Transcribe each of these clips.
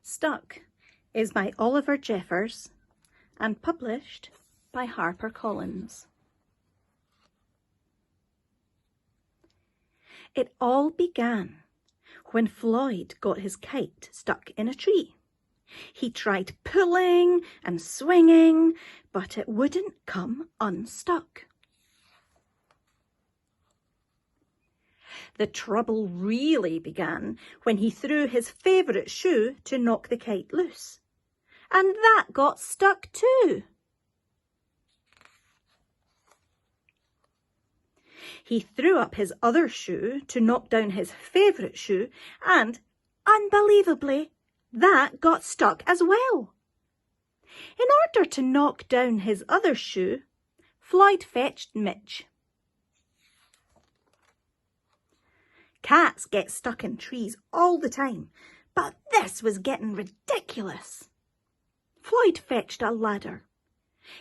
Stuck is by Oliver Jeffers and published by HarperCollins. It all began when Floyd got his kite stuck in a tree. He tried pulling and swinging, but it wouldn't come unstuck. The trouble really began when he threw his favourite shoe to knock the kite loose. And that got stuck too. He threw up his other shoe to knock down his favourite shoe, and, unbelievably, that got stuck as well. In order to knock down his other shoe, Floyd fetched Mitch. Cats get stuck in trees all the time, but this was getting ridiculous. Floyd fetched a ladder.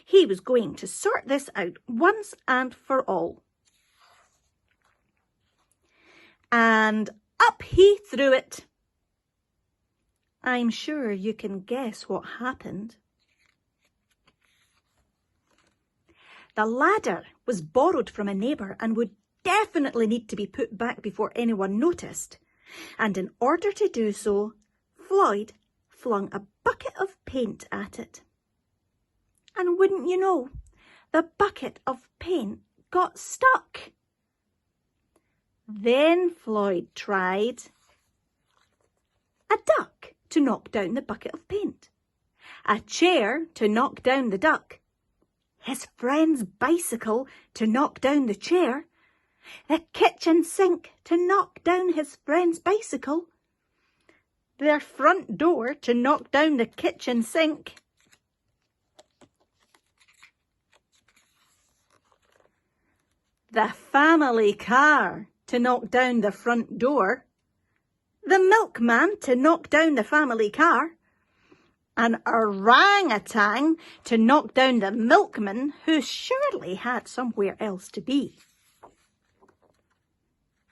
He was going to sort this out once and for all. And up he threw it. I'm sure you can guess what happened. The ladder was borrowed from a neighbour and would definitely need to be put back before anyone noticed. And in order to do so, Floyd flung a bucket of paint at it. And wouldn't you know, the bucket of paint got stuck. Then Floyd tried a duck to knock down the bucket of paint, a chair to knock down the duck, his friend's bicycle to knock down the chair, the kitchen sink to knock down his friend's bicycle, their front door to knock down the kitchen sink, the family car to knock down the front door, the milkman to knock down the family car, an orangutan to knock down the milkman who surely had somewhere else to be,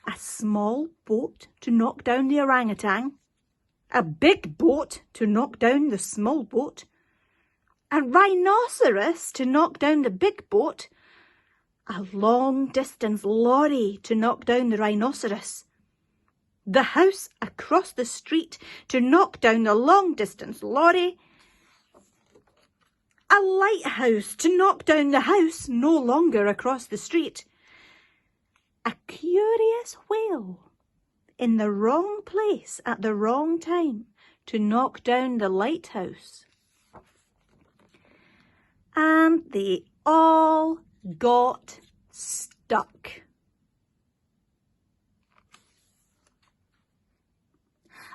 a small boat to knock down the orangutan, a big boat to knock down the small boat, a rhinoceros to knock down the big boat, a long-distance lorry to knock down the rhinoceros, the house across the street to knock down the long-distance lorry, a lighthouse to knock down the house no longer across the street, a curious whale in the wrong place at the wrong time to knock down the lighthouse. And they all got stuck.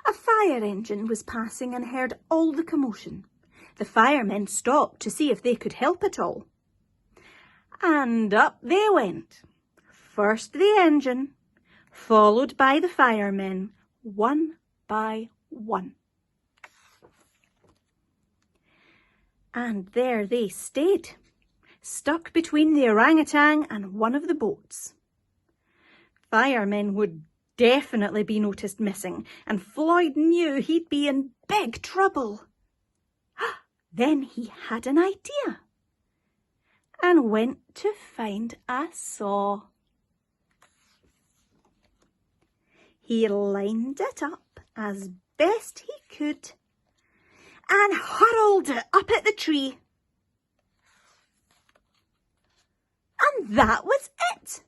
A fire engine was passing and heard all the commotion. The firemen stopped to see if they could help at all. And up they went. First the engine, followed by the firemen, one by one. And there they stayed, stuck between the orangutan and one of the boats. Firemen would definitely be noticed missing, and Floyd knew he'd be in big trouble. Then he had an idea and went to find a saw. He lined it up as best he could and hurled it up at the tree. And that was it.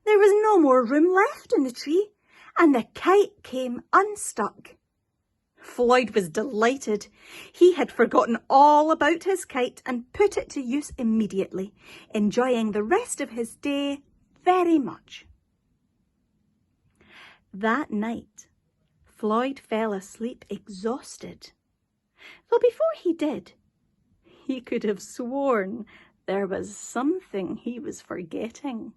There was no more room left in the tree, and the kite came unstuck. Floyd was delighted. He had forgotten all about his kite and put it to use immediately, enjoying the rest of his day very much. That night, Floyd fell asleep exhausted. Though before he did, he could have sworn there was something he was forgetting.